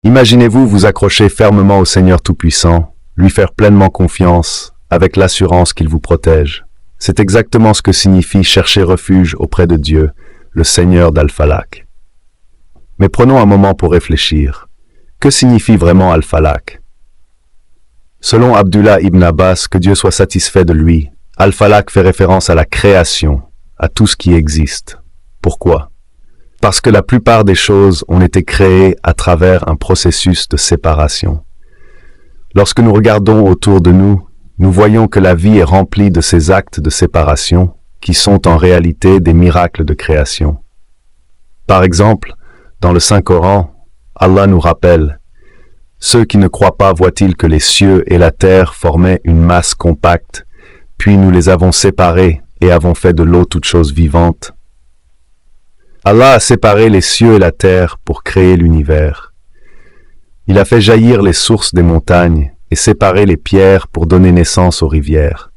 Imaginez-vous vous accrocher fermement au Seigneur Tout-Puissant, lui faire pleinement confiance, avec l'assurance qu'il vous protège. C'est exactement ce que signifie chercher refuge auprès de Dieu, le Seigneur d'Al-Falaq. Mais prenons un moment pour réfléchir. Que signifie vraiment Al-Falaq? Selon Abdullah ibn Abbas, que Dieu soit satisfait de lui, Al-Falaq fait référence à la création, à tout ce qui existe. Pourquoi? Parce que la plupart des choses ont été créées à travers un processus de séparation. Lorsque nous regardons autour de nous, nous voyons que la vie est remplie de ces actes de séparation qui sont en réalité des miracles de création. Par exemple, dans le Saint-Coran, Allah nous rappelle « Ceux qui ne croient pas voient-ils que les cieux et la terre formaient une masse compacte, puis nous les avons séparés et avons fait de l'eau toute chose vivante. » Allah a séparé les cieux et la terre pour créer l'univers. Il a fait jaillir les sources des montagnes et séparé les pierres pour donner naissance aux rivières.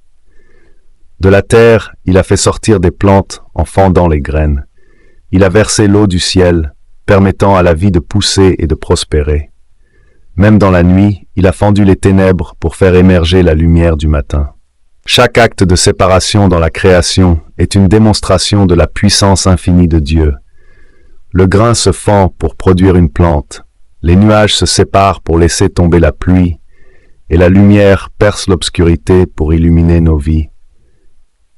De la terre, il a fait sortir des plantes en fendant les graines. Il a versé l'eau du ciel, permettant à la vie de pousser et de prospérer. Même dans la nuit, il a fendu les ténèbres pour faire émerger la lumière du matin. Chaque acte de séparation dans la création est une démonstration de la puissance infinie de Dieu. Le grain se fend pour produire une plante, les nuages se séparent pour laisser tomber la pluie, et la lumière perce l'obscurité pour illuminer nos vies.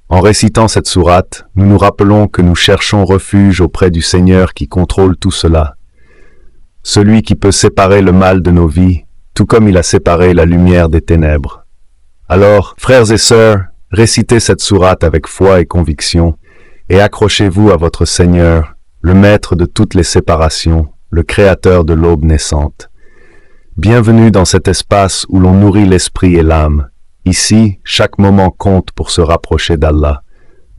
En récitant cette sourate, nous nous rappelons que nous cherchons refuge auprès du Seigneur qui contrôle tout cela, celui qui peut séparer le mal de nos vies, tout comme il a séparé la lumière des ténèbres. Alors, frères et sœurs, récitez cette sourate avec foi et conviction, et accrochez-vous à votre Seigneur, le maître de toutes les séparations, le créateur de l'aube naissante. Bienvenue dans cet espace où l'on nourrit l'esprit et l'âme. Ici, chaque moment compte pour se rapprocher d'Allah.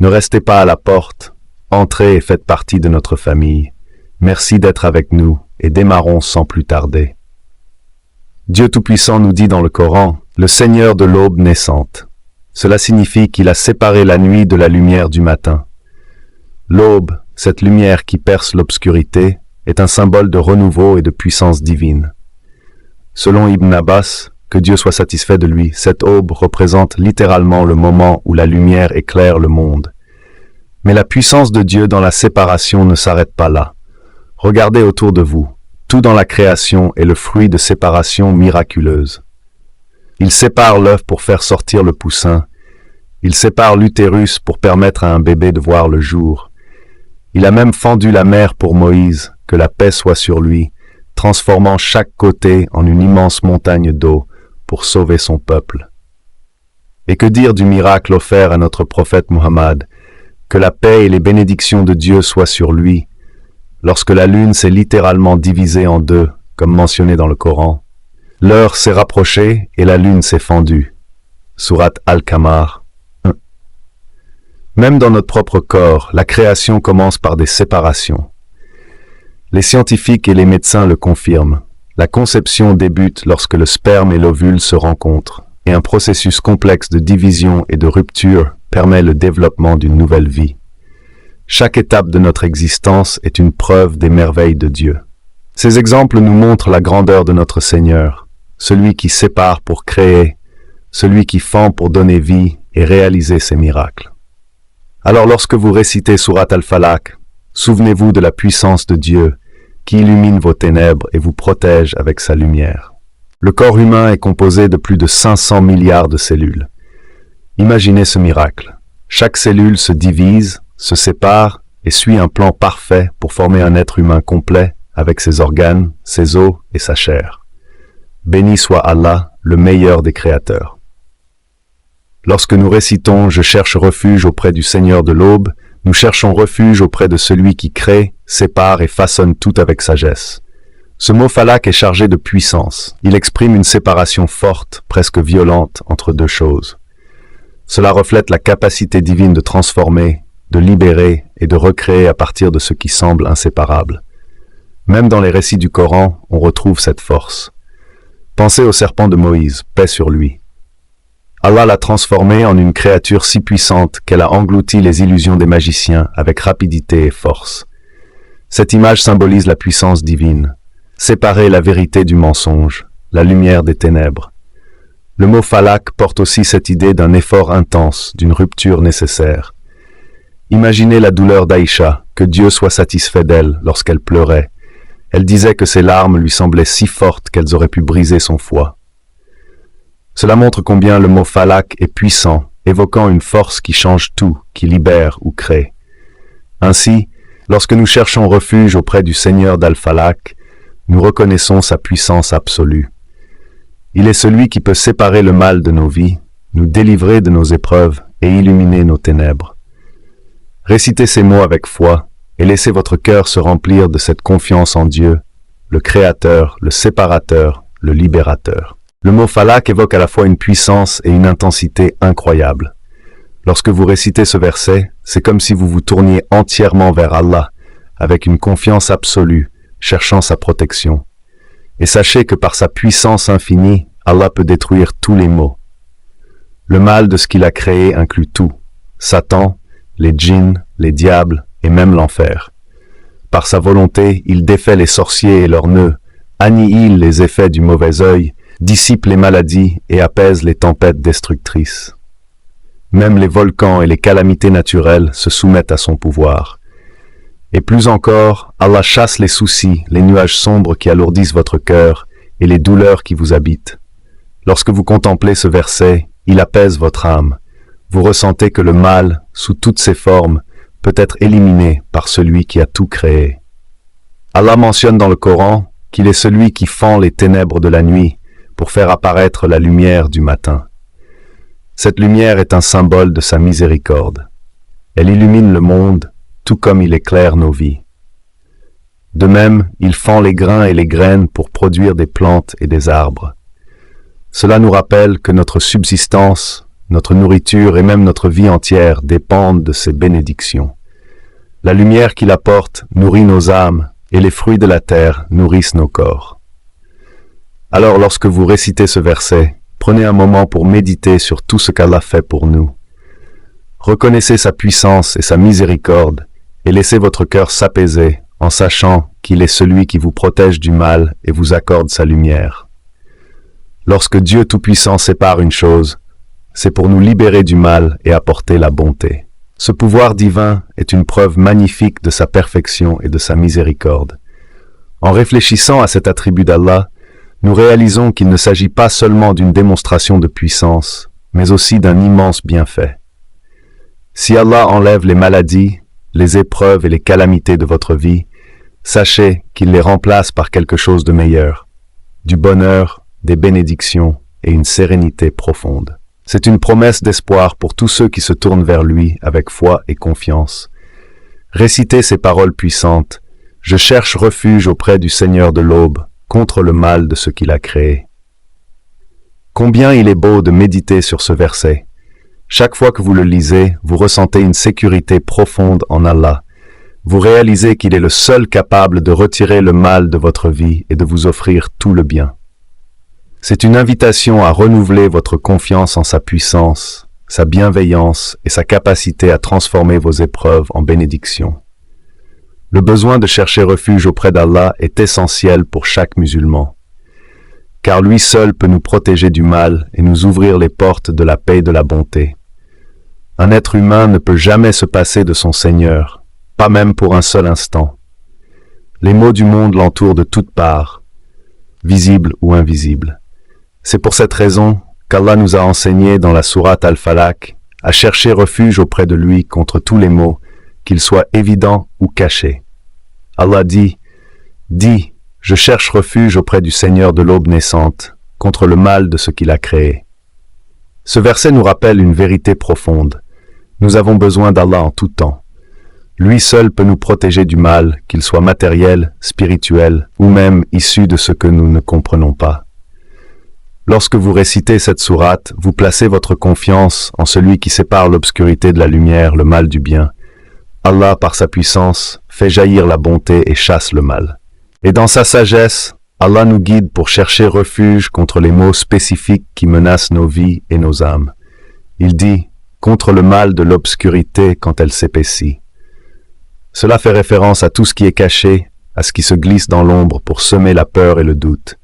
Ne restez pas à la porte, entrez et faites partie de notre famille. Merci d'être avec nous, et démarrons sans plus tarder. Dieu Tout-Puissant nous dit dans le Coran, le Seigneur de l'aube naissante. Cela signifie qu'il a séparé la nuit de la lumière du matin. L'aube, cette lumière qui perce l'obscurité, est un symbole de renouveau et de puissance divine. Selon Ibn Abbas, que Dieu soit satisfait de lui, cette aube représente littéralement le moment où la lumière éclaire le monde. Mais la puissance de Dieu dans la séparation ne s'arrête pas là. Regardez autour de vous. Tout dans la création est le fruit de séparation miraculeuse. Il sépare l'œuf pour faire sortir le poussin. Il sépare l'utérus pour permettre à un bébé de voir le jour. Il a même fendu la mer pour Moïse, que la paix soit sur lui, transformant chaque côté en une immense montagne d'eau pour sauver son peuple. Et que dire du miracle offert à notre prophète Muhammad, que la paix et les bénédictions de Dieu soient sur lui, lorsque la lune s'est littéralement divisée en deux, comme mentionné dans le Coran. L'heure s'est rapprochée et la lune s'est fendue. Sourate Al-Qamar 1. Même dans notre propre corps, la création commence par des séparations. Les scientifiques et les médecins le confirment. La conception débute lorsque le sperme et l'ovule se rencontrent, et un processus complexe de division et de rupture permet le développement d'une nouvelle vie. Chaque étape de notre existence est une preuve des merveilles de Dieu. Ces exemples nous montrent la grandeur de notre Seigneur, celui qui sépare pour créer, celui qui fend pour donner vie et réaliser ses miracles. Alors lorsque vous récitez Sourate Al-Falaq, souvenez-vous de la puissance de Dieu qui illumine vos ténèbres et vous protège avec sa lumière. Le corps humain est composé de plus de 500 milliards de cellules. Imaginez ce miracle. Chaque cellule se divise, se sépare et suit un plan parfait pour former un être humain complet avec ses organes, ses os et sa chair. Béni soit Allah, le meilleur des créateurs. Lorsque nous récitons « Je cherche refuge auprès du Seigneur de l'aube », nous cherchons refuge auprès de celui qui crée, sépare et façonne tout avec sagesse. Ce mot falak est chargé de puissance. Il exprime une séparation forte, presque violente, entre deux choses. Cela reflète la capacité divine de transformer, de libérer et de recréer à partir de ce qui semble inséparable. Même dans les récits du Coran, on retrouve cette force. Pensez au serpent de Moïse, paix sur lui. Allah l'a transformé en une créature si puissante qu'elle a englouti les illusions des magiciens avec rapidité et force. Cette image symbolise la puissance divine. séparer la vérité du mensonge, la lumière des ténèbres. Le mot falak porte aussi cette idée d'un effort intense, d'une rupture nécessaire. Imaginez la douleur d'Aïcha, que Dieu soit satisfait d'elle lorsqu'elle pleurait. Elle disait que ses larmes lui semblaient si fortes qu'elles auraient pu briser son foie. Cela montre combien le mot falak est puissant, évoquant une force qui change tout, qui libère ou crée. Ainsi, lorsque nous cherchons refuge auprès du Seigneur d'Al-Falak, nous reconnaissons sa puissance absolue. Il est celui qui peut séparer le mal de nos vies, nous délivrer de nos épreuves et illuminer nos ténèbres. Récitez ces mots avec foi et laissez votre cœur se remplir de cette confiance en Dieu, le Créateur, le Séparateur, le Libérateur. Le mot falak évoque à la fois une puissance et une intensité incroyables. Lorsque vous récitez ce verset, c'est comme si vous vous tourniez entièrement vers Allah, avec une confiance absolue, cherchant sa protection. Et sachez que par sa puissance infinie, Allah peut détruire tous les maux. Le mal de ce qu'il a créé inclut tout, Satan, les djinns, les diables et même l'enfer. Par sa volonté, il défait les sorciers et leurs nœuds, annihile les effets du mauvais œil, dissipe les maladies et apaise les tempêtes destructrices. Même les volcans et les calamités naturelles se soumettent à son pouvoir. Et plus encore, Allah chasse les soucis, les nuages sombres qui alourdissent votre cœur et les douleurs qui vous habitent. Lorsque vous contemplez ce verset, il apaise votre âme. Vous ressentez que le mal, sous toutes ses formes, peut être éliminé par celui qui a tout créé. Allah mentionne dans le Coran qu'il est celui qui fend les ténèbres de la nuit pour faire apparaître la lumière du matin. Cette lumière est un symbole de sa miséricorde. Elle illumine le monde, tout comme il éclaire nos vies. De même, il fend les grains et les graines pour produire des plantes et des arbres. Cela nous rappelle que notre subsistance, notre nourriture et même notre vie entière dépendent de ses bénédictions. La lumière qu'il apporte nourrit nos âmes et les fruits de la terre nourrissent nos corps. Alors lorsque vous récitez ce verset, prenez un moment pour méditer sur tout ce qu'Allah fait pour nous. Reconnaissez sa puissance et sa miséricorde et laissez votre cœur s'apaiser en sachant qu'il est celui qui vous protège du mal et vous accorde sa lumière. Lorsque Dieu Tout-Puissant sépare une chose, c'est pour nous libérer du mal et apporter la bonté. Ce pouvoir divin est une preuve magnifique de sa perfection et de sa miséricorde. En réfléchissant à cet attribut d'Allah, nous réalisons qu'il ne s'agit pas seulement d'une démonstration de puissance, mais aussi d'un immense bienfait. Si Allah enlève les maladies, les épreuves et les calamités de votre vie, sachez qu'il les remplace par quelque chose de meilleur, du bonheur, des bénédictions et une sérénité profonde. C'est une promesse d'espoir pour tous ceux qui se tournent vers lui avec foi et confiance. Récitez ces paroles puissantes. Je cherche refuge auprès du Seigneur de l'aube, contre le mal de ce qu'il a créé. Combien il est beau de méditer sur ce verset. Chaque fois que vous le lisez, vous ressentez une sécurité profonde en Allah. Vous réalisez qu'il est le seul capable de retirer le mal de votre vie et de vous offrir tout le bien. C'est une invitation à renouveler votre confiance en sa puissance, sa bienveillance et sa capacité à transformer vos épreuves en bénédictions. Le besoin de chercher refuge auprès d'Allah est essentiel pour chaque musulman, car lui seul peut nous protéger du mal et nous ouvrir les portes de la paix et de la bonté. Un être humain ne peut jamais se passer de son Seigneur, pas même pour un seul instant. Les maux du monde l'entourent de toutes parts, visibles ou invisibles. C'est pour cette raison qu'Allah nous a enseigné dans la sourate Al-Falaq à chercher refuge auprès de lui contre tous les maux, qu'ils soient évidents ou cachés. Allah dit, « Dis, je cherche refuge auprès du Seigneur de l'aube naissante, contre le mal de ce qu'il a créé. » Ce verset nous rappelle une vérité profonde. Nous avons besoin d'Allah en tout temps. Lui seul peut nous protéger du mal, qu'il soit matériel, spirituel ou même issu de ce que nous ne comprenons pas. Lorsque vous récitez cette sourate, vous placez votre confiance en celui qui sépare l'obscurité de la lumière, le mal du bien. Allah, par sa puissance, fait jaillir la bonté et chasse le mal. Et dans sa sagesse, Allah nous guide pour chercher refuge contre les maux spécifiques qui menacent nos vies et nos âmes. Il dit, contre le mal de l'obscurité quand elle s'épaissit. Cela fait référence à tout ce qui est caché, à ce qui se glisse dans l'ombre pour semer la peur et le doute.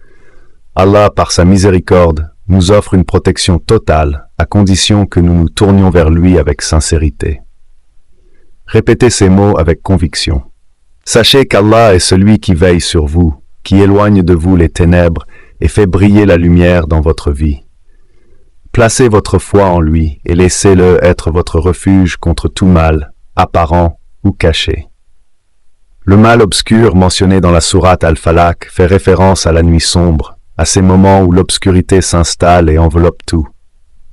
Allah, par sa miséricorde, nous offre une protection totale, à condition que nous nous tournions vers lui avec sincérité. Répétez ces mots avec conviction. Sachez qu'Allah est celui qui veille sur vous, qui éloigne de vous les ténèbres et fait briller la lumière dans votre vie. Placez votre foi en lui et laissez-le être votre refuge contre tout mal, apparent ou caché. Le mal obscur mentionné dans la sourate Al-Falaq fait référence à la nuit sombre, à ces moments où l'obscurité s'installe et enveloppe tout.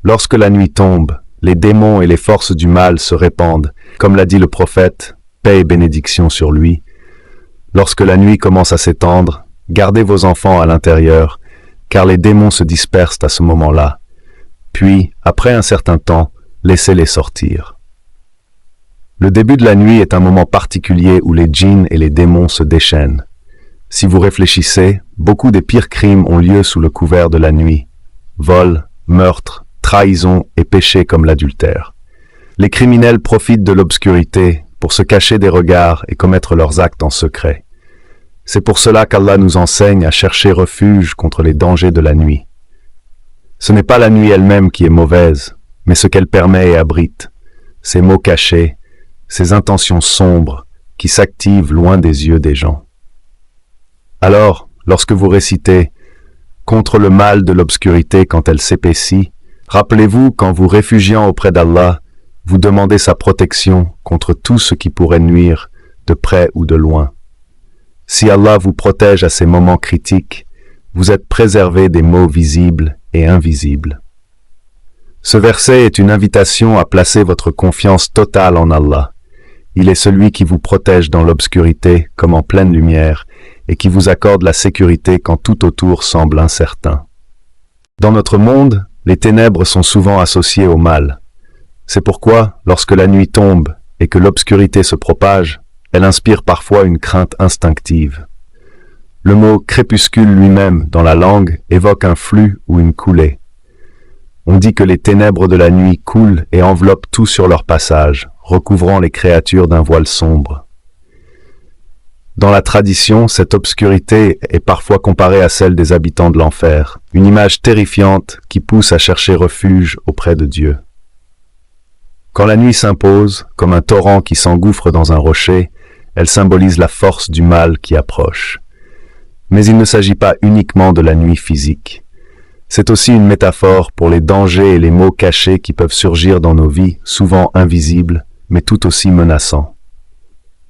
Lorsque la nuit tombe, les démons et les forces du mal se répandent, comme l'a dit le prophète, paix et bénédiction sur lui. Lorsque la nuit commence à s'étendre, gardez vos enfants à l'intérieur, car les démons se dispersent à ce moment-là. Puis, après un certain temps, laissez-les sortir. Le début de la nuit est un moment particulier où les djinns et les démons se déchaînent. Si vous réfléchissez, beaucoup des pires crimes ont lieu sous le couvert de la nuit. Vol, meurtre, trahison et péchés comme l'adultère. Les criminels profitent de l'obscurité pour se cacher des regards et commettre leurs actes en secret. C'est pour cela qu'Allah nous enseigne à chercher refuge contre les dangers de la nuit. Ce n'est pas la nuit elle-même qui est mauvaise, mais ce qu'elle permet et abrite, ces mots cachés, ces intentions sombres qui s'activent loin des yeux des gens. Alors, lorsque vous récitez « Contre le mal de l'obscurité quand elle s'épaissit », rappelez-vous qu'en vous réfugiant auprès d'Allah, vous demandez sa protection contre tout ce qui pourrait nuire, de près ou de loin. Si Allah vous protège à ces moments critiques, vous êtes préservé des maux visibles et invisibles. Ce verset est une invitation à placer votre confiance totale en Allah. Il est celui qui vous protège dans l'obscurité comme en pleine lumière et qui vous accorde la sécurité quand tout autour semble incertain. Dans notre monde, les ténèbres sont souvent associées au mal. C'est pourquoi, lorsque la nuit tombe et que l'obscurité se propage, elle inspire parfois une crainte instinctive. Le mot « crépuscule » lui-même, dans la langue, évoque un flux ou une coulée. On dit que les ténèbres de la nuit coulent et enveloppent tout sur leur passage, recouvrant les créatures d'un voile sombre. Dans la tradition, cette obscurité est parfois comparée à celle des habitants de l'enfer, une image terrifiante qui pousse à chercher refuge auprès de Dieu. Quand la nuit s'impose, comme un torrent qui s'engouffre dans un rocher, elle symbolise la force du mal qui approche. Mais il ne s'agit pas uniquement de la nuit physique. C'est aussi une métaphore pour les dangers et les maux cachés qui peuvent surgir dans nos vies, souvent invisibles, mais tout aussi menaçants.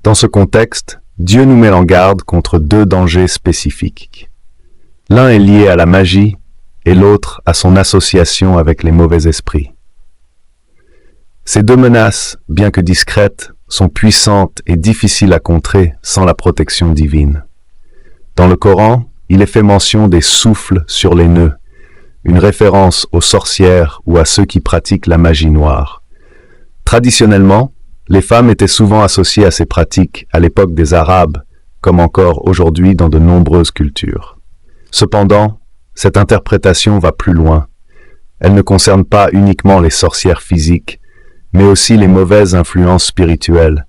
Dans ce contexte, Dieu nous met en garde contre deux dangers spécifiques. L'un est lié à la magie et l'autre à son association avec les mauvais esprits. Ces deux menaces, bien que discrètes, sont puissantes et difficiles à contrer sans la protection divine. Dans le Coran, il est fait mention des souffles sur les nœuds, une référence aux sorcières ou à ceux qui pratiquent la magie noire. Traditionnellement, les femmes étaient souvent associées à ces pratiques à l'époque des Arabes, comme encore aujourd'hui dans de nombreuses cultures. Cependant, cette interprétation va plus loin. Elle ne concerne pas uniquement les sorcières physiques, mais aussi les mauvaises influences spirituelles,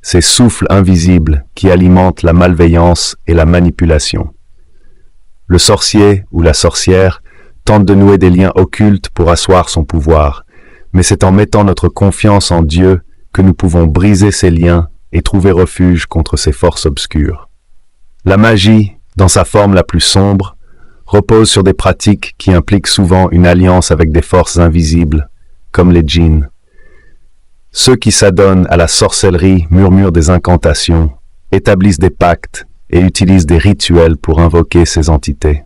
ces souffles invisibles qui alimentent la malveillance et la manipulation. Le sorcier ou la sorcière tente de nouer des liens occultes pour asseoir son pouvoir, mais c'est en mettant notre confiance en Dieu que nous pouvons briser ces liens et trouver refuge contre ces forces obscures. La magie, dans sa forme la plus sombre, repose sur des pratiques qui impliquent souvent une alliance avec des forces invisibles, comme les djinns. Ceux qui s'adonnent à la sorcellerie murmurent des incantations, établissent des pactes et utilisent des rituels pour invoquer ces entités.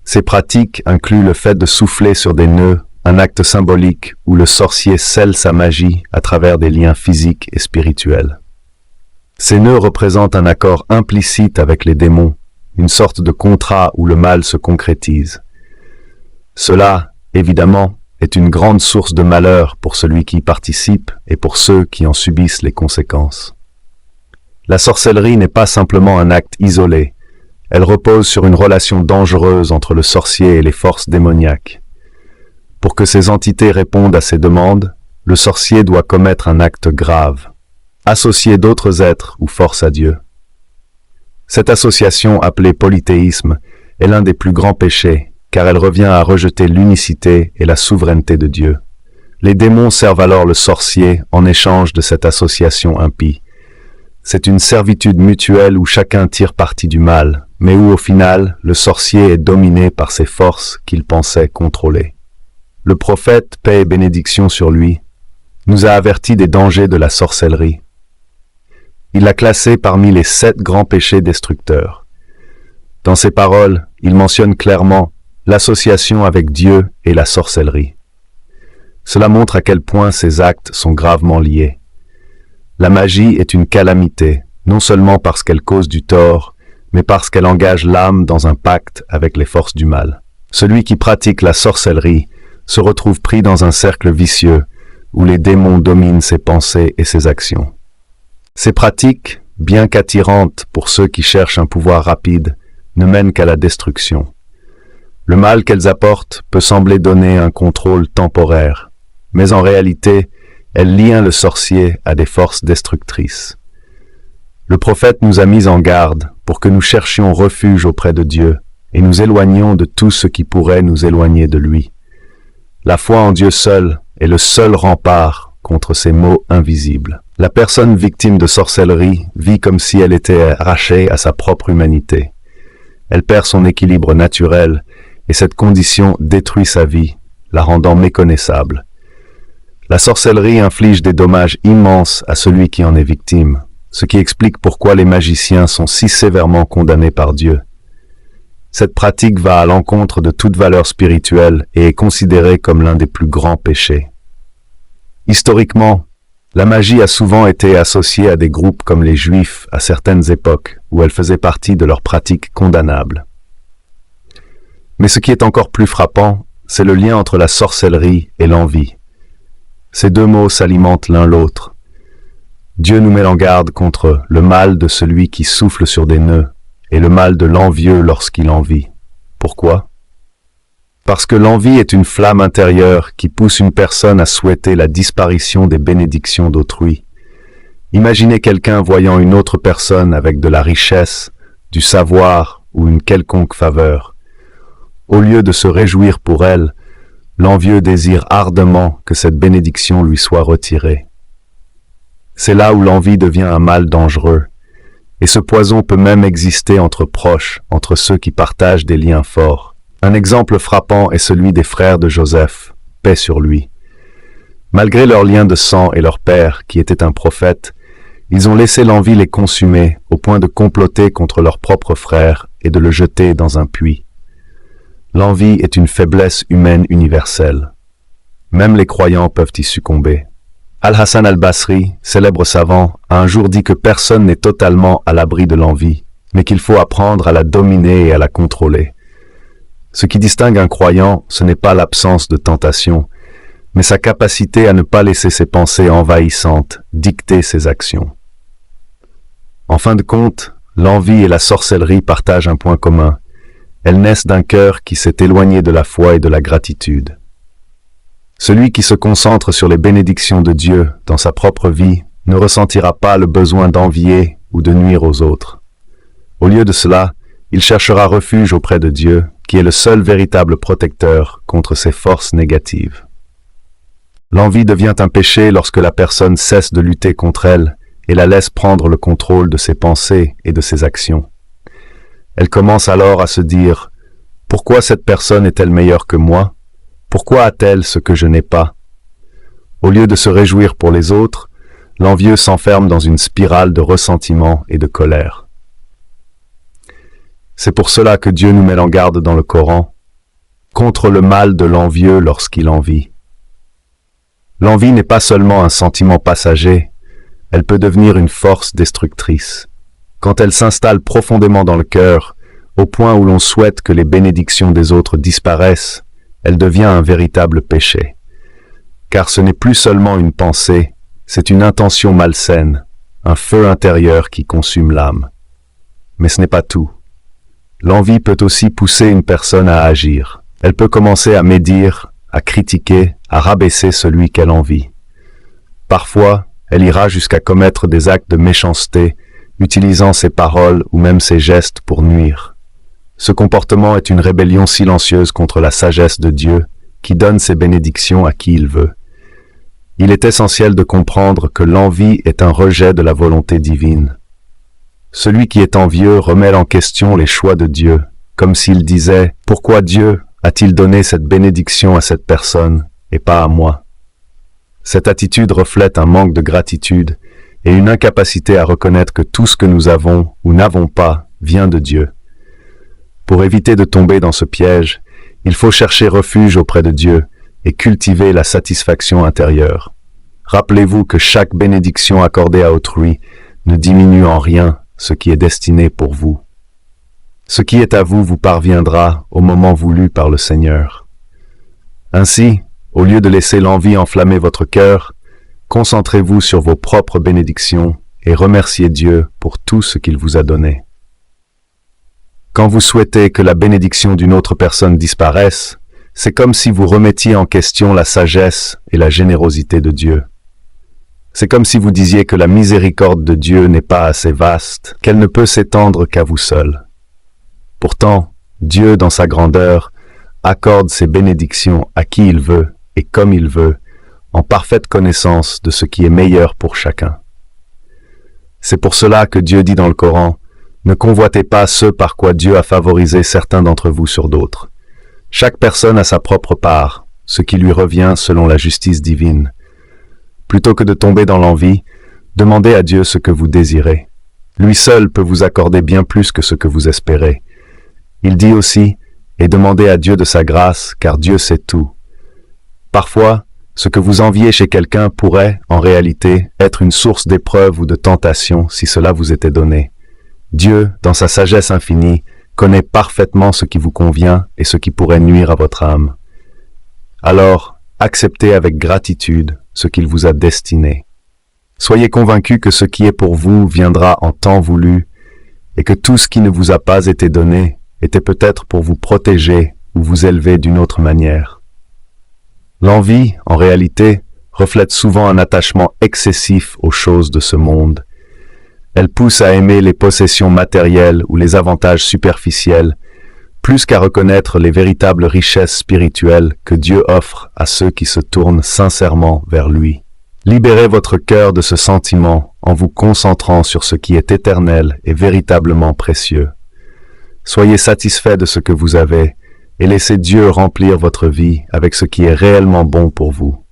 Ces pratiques incluent le fait de souffler sur des nœuds, un acte symbolique où le sorcier scelle sa magie à travers des liens physiques et spirituels. Ces nœuds représentent un accord implicite avec les démons, une sorte de contrat où le mal se concrétise. Cela, évidemment, est une grande source de malheur pour celui qui y participe et pour ceux qui en subissent les conséquences. La sorcellerie n'est pas simplement un acte isolé, elle repose sur une relation dangereuse entre le sorcier et les forces démoniaques. Pour que ces entités répondent à ces demandes, le sorcier doit commettre un acte grave, associer d'autres êtres ou forces à Dieu. Cette association, appelée polythéisme, est l'un des plus grands péchés, car elle revient à rejeter l'unicité et la souveraineté de Dieu. Les démons servent alors le sorcier en échange de cette association impie. C'est une servitude mutuelle où chacun tire parti du mal, mais où au final, le sorcier est dominé par ses forces qu'il pensait contrôler. Le prophète, paix et bénédiction sur lui, nous a avertis des dangers de la sorcellerie. Il l'a classé parmi les 7 grands péchés destructeurs. Dans ses paroles, il mentionne clairement l'association avec Dieu et la sorcellerie. Cela montre à quel point ces actes sont gravement liés. La magie est une calamité, non seulement parce qu'elle cause du tort, mais parce qu'elle engage l'âme dans un pacte avec les forces du mal. Celui qui pratique la sorcellerie se retrouve pris dans un cercle vicieux où les démons dominent ses pensées et ses actions. Ces pratiques, bien qu'attirantes pour ceux qui cherchent un pouvoir rapide, ne mènent qu'à la destruction. Le mal qu'elles apportent peut sembler donner un contrôle temporaire, mais en réalité, elles lient le sorcier à des forces destructrices. Le prophète nous a mis en garde pour que nous cherchions refuge auprès de Dieu et nous éloignions de tout ce qui pourrait nous éloigner de lui. La foi en Dieu seul est le seul rempart contre ces maux invisibles. La personne victime de sorcellerie vit comme si elle était arrachée à sa propre humanité. Elle perd son équilibre naturel et cette condition détruit sa vie, la rendant méconnaissable. La sorcellerie inflige des dommages immenses à celui qui en est victime, ce qui explique pourquoi les magiciens sont si sévèrement condamnés par Dieu. Cette pratique va à l'encontre de toute valeur spirituelle et est considérée comme l'un des plus grands péchés. Historiquement, la magie a souvent été associée à des groupes comme les Juifs à certaines époques où elle faisait partie de leurs pratiques condamnables. Mais ce qui est encore plus frappant, c'est le lien entre la sorcellerie et l'envie. Ces deux mots s'alimentent l'un l'autre. Dieu nous met en garde contre le mal de celui qui souffle sur des nœuds et le mal de l'envieux lorsqu'il envie. Pourquoi? Parce que l'envie est une flamme intérieure qui pousse une personne à souhaiter la disparition des bénédictions d'autrui. Imaginez quelqu'un voyant une autre personne avec de la richesse, du savoir ou une quelconque faveur. Au lieu de se réjouir pour elle, l'envieux désire ardemment que cette bénédiction lui soit retirée. C'est là où l'envie devient un mal dangereux, et ce poison peut même exister entre proches, entre ceux qui partagent des liens forts. Un exemple frappant est celui des frères de Joseph, paix sur lui. Malgré leur lien de sang et leur père, qui était un prophète, ils ont laissé l'envie les consumer au point de comploter contre leur propre frère et de le jeter dans un puits. L'envie est une faiblesse humaine universelle. Même les croyants peuvent y succomber. Al-Hassan al-Basri, célèbre savant, a un jour dit que personne n'est totalement à l'abri de l'envie, mais qu'il faut apprendre à la dominer et à la contrôler. Ce qui distingue un croyant, ce n'est pas l'absence de tentation, mais sa capacité à ne pas laisser ses pensées envahissantes dicter ses actions. En fin de compte, l'envie et la sorcellerie partagent un point commun. Elles naissent d'un cœur qui s'est éloigné de la foi et de la gratitude. Celui qui se concentre sur les bénédictions de Dieu dans sa propre vie ne ressentira pas le besoin d'envier ou de nuire aux autres. Au lieu de cela, il cherchera refuge auprès de Dieu, qui est le seul véritable protecteur contre ces forces négatives. L'envie devient un péché lorsque la personne cesse de lutter contre elle et la laisse prendre le contrôle de ses pensées et de ses actions. Elle commence alors à se dire « Pourquoi cette personne est-elle meilleure que moi? Pourquoi a-t-elle ce que je n'ai pas ?» Au lieu de se réjouir pour les autres, l'envieux s'enferme dans une spirale de ressentiment et de colère. C'est pour cela que Dieu nous met en garde dans le Coran contre le mal de l'envieux lorsqu'il envie. L'envie n'est pas seulement un sentiment passager, elle peut devenir une force destructrice. Quand elle s'installe profondément dans le cœur, au point où l'on souhaite que les bénédictions des autres disparaissent, elle devient un véritable péché. Car ce n'est plus seulement une pensée, c'est une intention malsaine, un feu intérieur qui consume l'âme. Mais ce n'est pas tout. L'envie peut aussi pousser une personne à agir. Elle peut commencer à médire, à critiquer, à rabaisser celui qu'elle envie. Parfois, elle ira jusqu'à commettre des actes de méchanceté utilisant ses paroles ou même ses gestes pour nuire. Ce comportement est une rébellion silencieuse contre la sagesse de Dieu, qui donne ses bénédictions à qui il veut. Il est essentiel de comprendre que l'envie est un rejet de la volonté divine. Celui qui est envieux remet en question les choix de Dieu, comme s'il disait « Pourquoi Dieu a-t-il donné cette bénédiction à cette personne et pas à moi ?» Cette attitude reflète un manque de gratitude et une incapacité à reconnaître que tout ce que nous avons ou n'avons pas vient de Dieu. Pour éviter de tomber dans ce piège, il faut chercher refuge auprès de Dieu et cultiver la satisfaction intérieure. Rappelez-vous que chaque bénédiction accordée à autrui ne diminue en rien ce qui est destiné pour vous. Ce qui est à vous vous parviendra au moment voulu par le Seigneur. Ainsi, au lieu de laisser l'envie enflammer votre cœur, concentrez-vous sur vos propres bénédictions et remerciez Dieu pour tout ce qu'il vous a donné. Quand vous souhaitez que la bénédiction d'une autre personne disparaisse, c'est comme si vous remettiez en question la sagesse et la générosité de Dieu. C'est comme si vous disiez que la miséricorde de Dieu n'est pas assez vaste, qu'elle ne peut s'étendre qu'à vous seul. Pourtant, Dieu, dans sa grandeur, accorde ses bénédictions à qui il veut et comme il veut, en parfaite connaissance de ce qui est meilleur pour chacun. C'est pour cela que Dieu dit dans le Coran, « Ne convoitez pas ce par quoi Dieu a favorisé certains d'entre vous sur d'autres. Chaque personne a sa propre part, ce qui lui revient selon la justice divine. Plutôt que de tomber dans l'envie, demandez à Dieu ce que vous désirez. Lui seul peut vous accorder bien plus que ce que vous espérez. Il dit aussi, et demandez à Dieu de sa grâce, car Dieu sait tout. Parfois, ce que vous enviez chez quelqu'un pourrait, en réalité, être une source d'épreuve ou de tentation si cela vous était donné. Dieu, dans sa sagesse infinie, connaît parfaitement ce qui vous convient et ce qui pourrait nuire à votre âme. Alors, acceptez avec gratitude ce qu'il vous a destiné. Soyez convaincus que ce qui est pour vous viendra en temps voulu et que tout ce qui ne vous a pas été donné était peut-être pour vous protéger ou vous élever d'une autre manière. L'envie, en réalité, reflète souvent un attachement excessif aux choses de ce monde. Elle pousse à aimer les possessions matérielles ou les avantages superficiels, plus qu'à reconnaître les véritables richesses spirituelles que Dieu offre à ceux qui se tournent sincèrement vers lui. Libérez votre cœur de ce sentiment en vous concentrant sur ce qui est éternel et véritablement précieux. Soyez satisfaits de ce que vous avez et laissez Dieu remplir votre vie avec ce qui est réellement bon pour vous.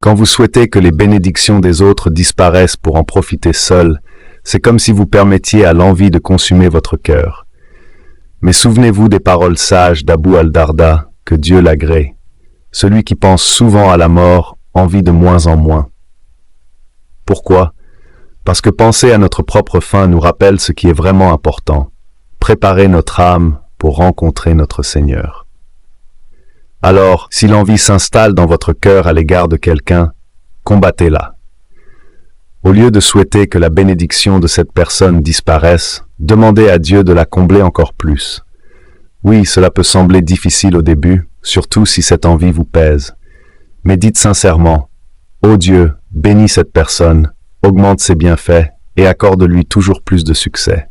Quand vous souhaitez que les bénédictions des autres disparaissent pour en profiter seul, c'est comme si vous permettiez à l'envie de consumer votre cœur. Mais souvenez-vous des paroles sages d'Abu al-Darda, que Dieu l'agrée. Celui qui pense souvent à la mort en vit de moins en moins. Pourquoi? Parce que penser à notre propre fin nous rappelle ce qui est vraiment important. Préparer notre âme pour rencontrer notre Seigneur. Alors, si l'envie s'installe dans votre cœur à l'égard de quelqu'un, combattez-la. Au lieu de souhaiter que la bénédiction de cette personne disparaisse, demandez à Dieu de la combler encore plus. Oui, cela peut sembler difficile au début, surtout si cette envie vous pèse. Mais dites sincèrement, « Ô Dieu, bénis cette personne, augmente ses bienfaits et accorde-lui toujours plus de succès. »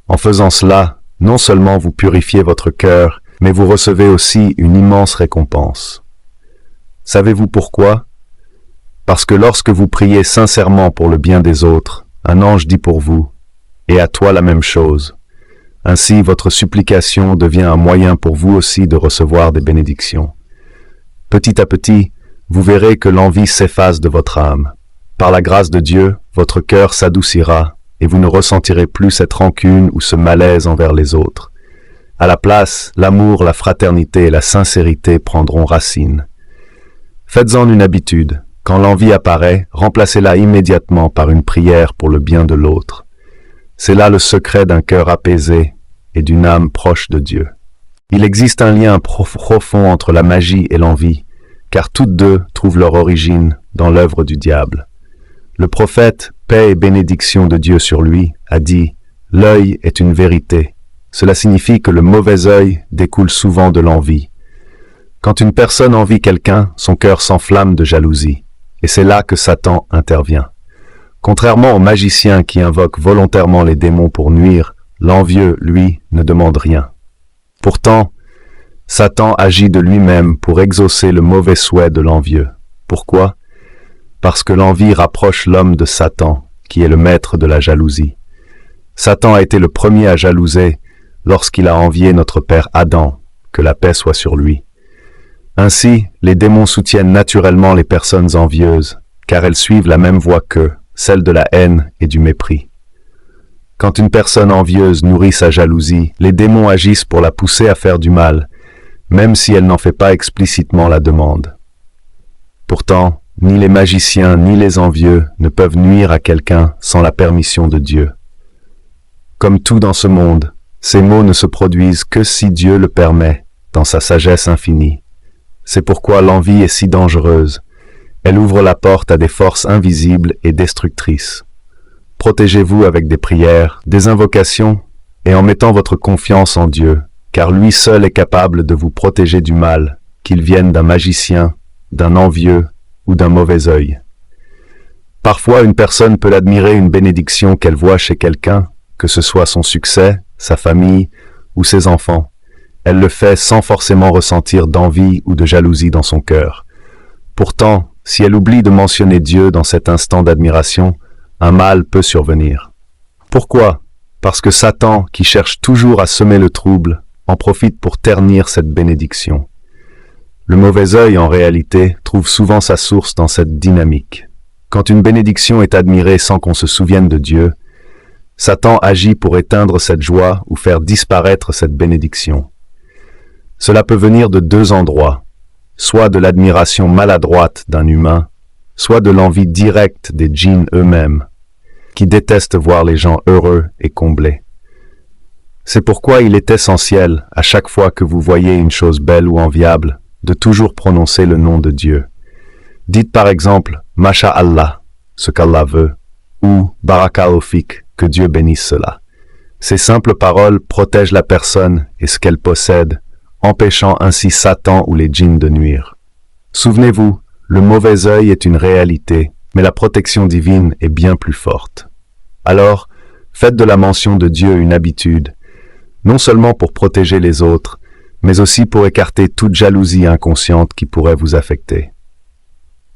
En faisant cela, non seulement vous purifiez votre cœur, mais vous recevez aussi une immense récompense. Savez-vous pourquoi? Parce que lorsque vous priez sincèrement pour le bien des autres, un ange dit pour vous, et à toi la même chose. Ainsi, votre supplication devient un moyen pour vous aussi de recevoir des bénédictions. Petit à petit, vous verrez que l'envie s'efface de votre âme. Par la grâce de Dieu, votre cœur s'adoucira et vous ne ressentirez plus cette rancune ou ce malaise envers les autres. À la place, l'amour, la fraternité et la sincérité prendront racine. Faites-en une habitude. Quand l'envie apparaît, remplacez-la immédiatement par une prière pour le bien de l'autre. C'est là le secret d'un cœur apaisé et d'une âme proche de Dieu. Il existe un lien profond entre la magie et l'envie, car toutes deux trouvent leur origine dans l'œuvre du diable. Le prophète, paix et bénédiction de Dieu sur lui, a dit « L'œil est une vérité ». Cela signifie que le mauvais œil découle souvent de l'envie. Quand une personne envie quelqu'un, son cœur s'enflamme de jalousie. Et c'est là que Satan intervient. Contrairement au magicien qui invoque volontairement les démons pour nuire, l'envieux, lui, ne demande rien. Pourtant, Satan agit de lui-même pour exaucer le mauvais souhait de l'envieux. Pourquoi? Parce que l'envie rapproche l'homme de Satan, qui est le maître de la jalousie. Satan a été le premier à jalouser lorsqu'il a envié notre père Adam, que la paix soit sur lui. Ainsi, les démons soutiennent naturellement les personnes envieuses, car elles suivent la même voie qu'eux, celle de la haine et du mépris. Quand une personne envieuse nourrit sa jalousie, les démons agissent pour la pousser à faire du mal, même si elle n'en fait pas explicitement la demande. Pourtant, ni les magiciens ni les envieux ne peuvent nuire à quelqu'un sans la permission de Dieu. Comme tout dans ce monde, ces maux ne se produisent que si Dieu le permet, dans sa sagesse infinie. C'est pourquoi l'envie est si dangereuse. Elle ouvre la porte à des forces invisibles et destructrices. Protégez-vous avec des prières, des invocations, et en mettant votre confiance en Dieu, car lui seul est capable de vous protéger du mal, qu'il vienne d'un magicien, d'un envieux ou d'un mauvais œil. Parfois, une personne peut admirer une bénédiction qu'elle voit chez quelqu'un, que ce soit son succès, sa famille ou ses enfants. Elle le fait sans forcément ressentir d'envie ou de jalousie dans son cœur. Pourtant, si elle oublie de mentionner Dieu dans cet instant d'admiration, un mal peut survenir. Pourquoi? Parce que Satan, qui cherche toujours à semer le trouble, en profite pour ternir cette bénédiction. Le mauvais œil, en réalité, trouve souvent sa source dans cette dynamique. Quand une bénédiction est admirée sans qu'on se souvienne de Dieu, Satan agit pour éteindre cette joie ou faire disparaître cette bénédiction. Cela peut venir de deux endroits, soit de l'admiration maladroite d'un humain, soit de l'envie directe des djinns eux-mêmes, qui détestent voir les gens heureux et comblés. C'est pourquoi il est essentiel, à chaque fois que vous voyez une chose belle ou enviable, de toujours prononcer le nom de Dieu. Dites par exemple « Masha'Allah », ce qu'Allah veut, ou « Barakallahu fik », que Dieu bénisse cela. Ces simples paroles protègent la personne et ce qu'elle possède, empêchant ainsi Satan ou les djinns de nuire. Souvenez-vous, le mauvais œil est une réalité, mais la protection divine est bien plus forte. Alors, faites de la mention de Dieu une habitude, non seulement pour protéger les autres, mais aussi pour écarter toute jalousie inconsciente qui pourrait vous affecter.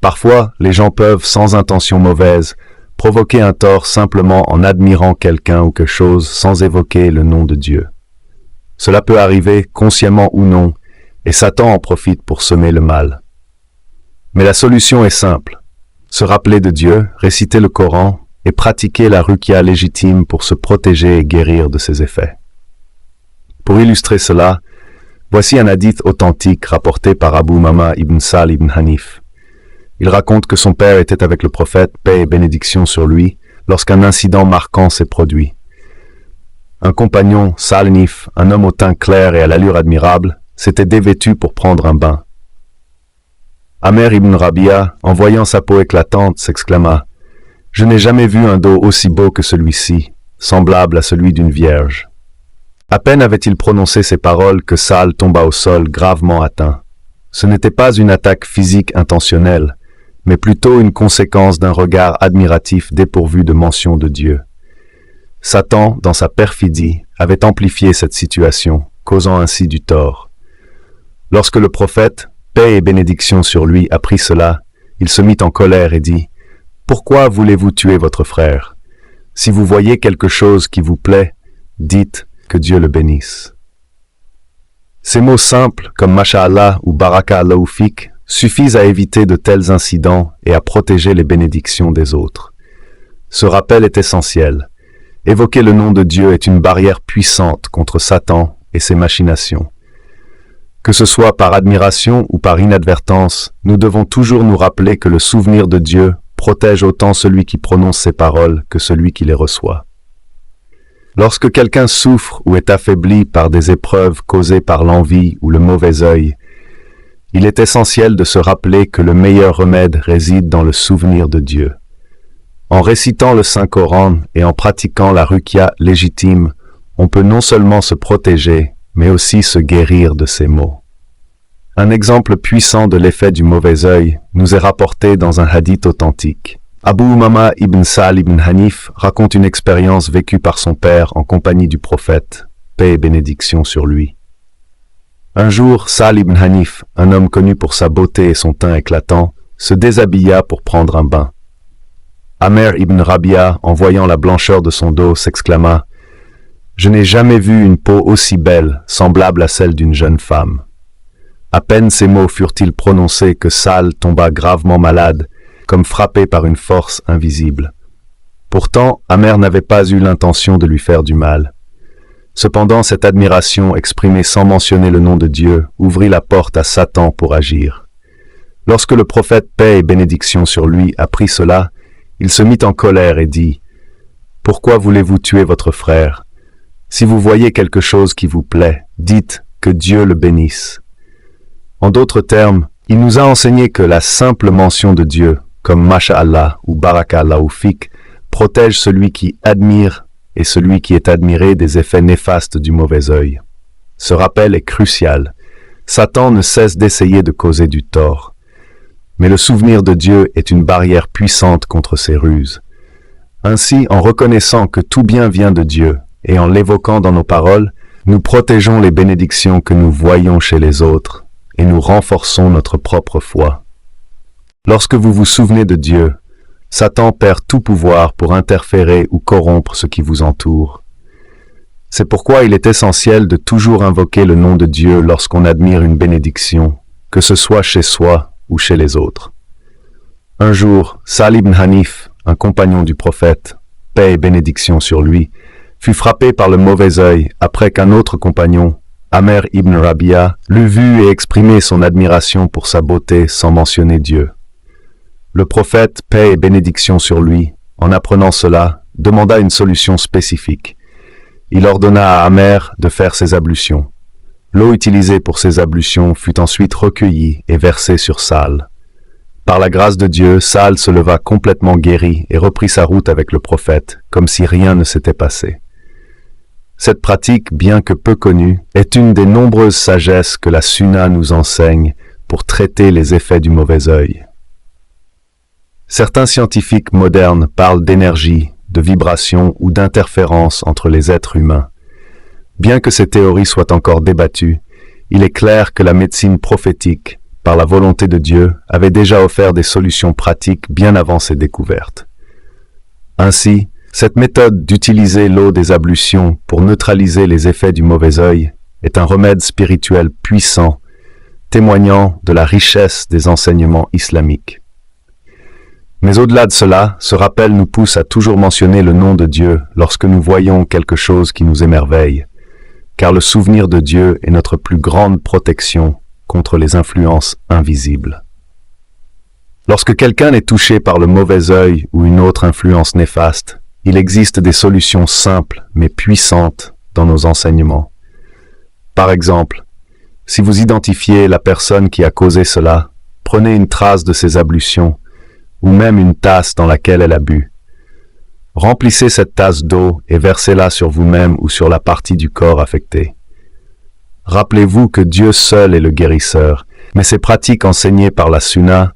Parfois, les gens peuvent, sans intention mauvaise, provoquer un tort simplement en admirant quelqu'un ou quelque chose sans évoquer le nom de Dieu. Cela peut arriver, consciemment ou non, et Satan en profite pour semer le mal. Mais la solution est simple. Se rappeler de Dieu, réciter le Coran et pratiquer la ruqya légitime pour se protéger et guérir de ses effets. Pour illustrer cela, voici un hadith authentique rapporté par Abu Umama ibn Sal ibn Hanif. Il raconte que son père était avec le prophète, paix et bénédiction sur lui, lorsqu'un incident marquant s'est produit. Un compagnon, Salnif, un homme au teint clair et à l'allure admirable, s'était dévêtu pour prendre un bain. Amer ibn Rabia, en voyant sa peau éclatante, s'exclama « Je n'ai jamais vu un dos aussi beau que celui-ci, semblable à celui d'une vierge. » À peine avait-il prononcé ces paroles que Sal tomba au sol gravement atteint. Ce n'était pas une attaque physique intentionnelle, mais plutôt une conséquence d'un regard admiratif dépourvu de mention de Dieu. Satan, dans sa perfidie, avait amplifié cette situation, causant ainsi du tort. Lorsque le prophète, paix et bénédiction sur lui, apprit cela, il se mit en colère et dit « Pourquoi voulez-vous tuer votre frère? Si vous voyez quelque chose qui vous plaît, dites que Dieu le bénisse. » Ces mots simples, comme Masha'Allah ou Barakallahu fik, suffisent à éviter de tels incidents et à protéger les bénédictions des autres. Ce rappel est essentiel. Évoquer le nom de Dieu est une barrière puissante contre Satan et ses machinations. Que ce soit par admiration ou par inadvertance, nous devons toujours nous rappeler que le souvenir de Dieu protège autant celui qui prononce ces paroles que celui qui les reçoit. Lorsque quelqu'un souffre ou est affaibli par des épreuves causées par l'envie ou le mauvais œil, il est essentiel de se rappeler que le meilleur remède réside dans le souvenir de Dieu. En récitant le Saint-Coran et en pratiquant la ruqya légitime, on peut non seulement se protéger, mais aussi se guérir de ces maux. Un exemple puissant de l'effet du mauvais œil nous est rapporté dans un hadith authentique. Abu Umama ibn Sa'l ibn Hanif raconte une expérience vécue par son père en compagnie du prophète, paix et bénédiction sur lui. Un jour, Sa'l ibn Hanif, un homme connu pour sa beauté et son teint éclatant, se déshabilla pour prendre un bain. Amer ibn Rabia, en voyant la blancheur de son dos, s'exclama « Je n'ai jamais vu une peau aussi belle, semblable à celle d'une jeune femme. » À peine ces mots furent-ils prononcés que Sa'l tomba gravement malade, comme frappé par une force invisible. Pourtant, Amer n'avait pas eu l'intention de lui faire du mal. Cependant, cette admiration, exprimée sans mentionner le nom de Dieu, ouvrit la porte à Satan pour agir. Lorsque le prophète, paix et bénédiction sur lui, apprit cela, il se mit en colère et dit « Pourquoi voulez-vous tuer votre frère? Si vous voyez quelque chose qui vous plaît, dites que Dieu le bénisse. » En d'autres termes, il nous a enseigné que la simple mention de Dieu, comme Masha'Allah ou Barakallahu fik, protège celui qui admire et celui qui est admiré des effets néfastes du mauvais œil. Ce rappel est crucial. Satan ne cesse d'essayer de causer du tort. Mais le souvenir de Dieu est une barrière puissante contre ces ruses. Ainsi, en reconnaissant que tout bien vient de Dieu et en l'évoquant dans nos paroles, nous protégeons les bénédictions que nous voyons chez les autres et nous renforçons notre propre foi. Lorsque vous vous souvenez de Dieu, Satan perd tout pouvoir pour interférer ou corrompre ce qui vous entoure. C'est pourquoi il est essentiel de toujours invoquer le nom de Dieu lorsqu'on admire une bénédiction, que ce soit chez soi ou chez les autres. Un jour, Sa'l ibn Hanif, un compagnon du prophète, paix et bénédiction sur lui, fut frappé par le mauvais œil après qu'un autre compagnon, Amer ibn Rabia, l'eut vu et exprimé son admiration pour sa beauté sans mentionner Dieu. Le prophète, paix et bénédiction sur lui, en apprenant cela, demanda une solution spécifique. Il ordonna à Amer de faire ses ablutions. L'eau utilisée pour ces ablutions fut ensuite recueillie et versée sur Sa'l. Par la grâce de Dieu, Sa'l se leva complètement guéri et reprit sa route avec le prophète, comme si rien ne s'était passé. Cette pratique, bien que peu connue, est une des nombreuses sagesses que la Sunna nous enseigne pour traiter les effets du mauvais œil. Certains scientifiques modernes parlent d'énergie, de vibration ou d'interférence entre les êtres humains. Bien que ces théories soient encore débattues, il est clair que la médecine prophétique, par la volonté de Dieu, avait déjà offert des solutions pratiques bien avant ces découvertes. Ainsi, cette méthode d'utiliser l'eau des ablutions pour neutraliser les effets du mauvais œil est un remède spirituel puissant, témoignant de la richesse des enseignements islamiques. Mais au-delà de cela, ce rappel nous pousse à toujours mentionner le nom de Dieu lorsque nous voyons quelque chose qui nous émerveille, car le souvenir de Dieu est notre plus grande protection contre les influences invisibles. Lorsque quelqu'un est touché par le mauvais œil ou une autre influence néfaste, il existe des solutions simples mais puissantes dans nos enseignements. Par exemple, si vous identifiez la personne qui a causé cela, prenez une trace de ses ablutions ou même une tasse dans laquelle elle a bu. Remplissez cette tasse d'eau et versez-la sur vous-même ou sur la partie du corps affectée. Rappelez-vous que Dieu seul est le guérisseur, mais ces pratiques enseignées par la Sunna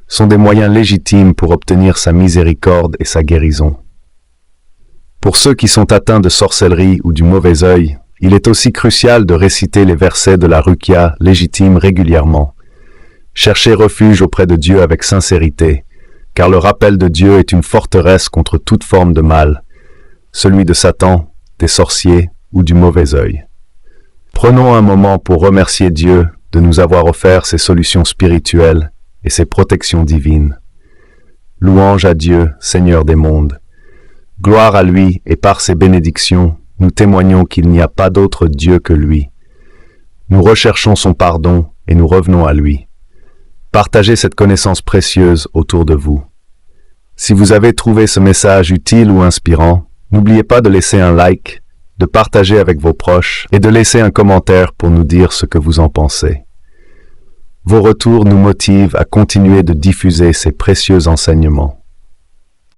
sont des moyens légitimes pour obtenir sa miséricorde et sa guérison. Pour ceux qui sont atteints de sorcellerie ou du mauvais œil, il est aussi crucial de réciter les versets de la Ruqya légitime régulièrement. Cherchez refuge auprès de Dieu avec sincérité, car le rappel de Dieu est une forteresse contre toute forme de mal, celui de Satan, des sorciers ou du mauvais œil. Prenons un moment pour remercier Dieu de nous avoir offert ces solutions spirituelles et ces protections divines. Louange à Dieu, Seigneur des mondes. Gloire à lui et par ses bénédictions, nous témoignons qu'il n'y a pas d'autre Dieu que lui. Nous recherchons son pardon et nous revenons à lui. Partagez cette connaissance précieuse autour de vous. Si vous avez trouvé ce message utile ou inspirant, n'oubliez pas de laisser un like, de partager avec vos proches et de laisser un commentaire pour nous dire ce que vous en pensez. Vos retours nous motivent à continuer de diffuser ces précieux enseignements.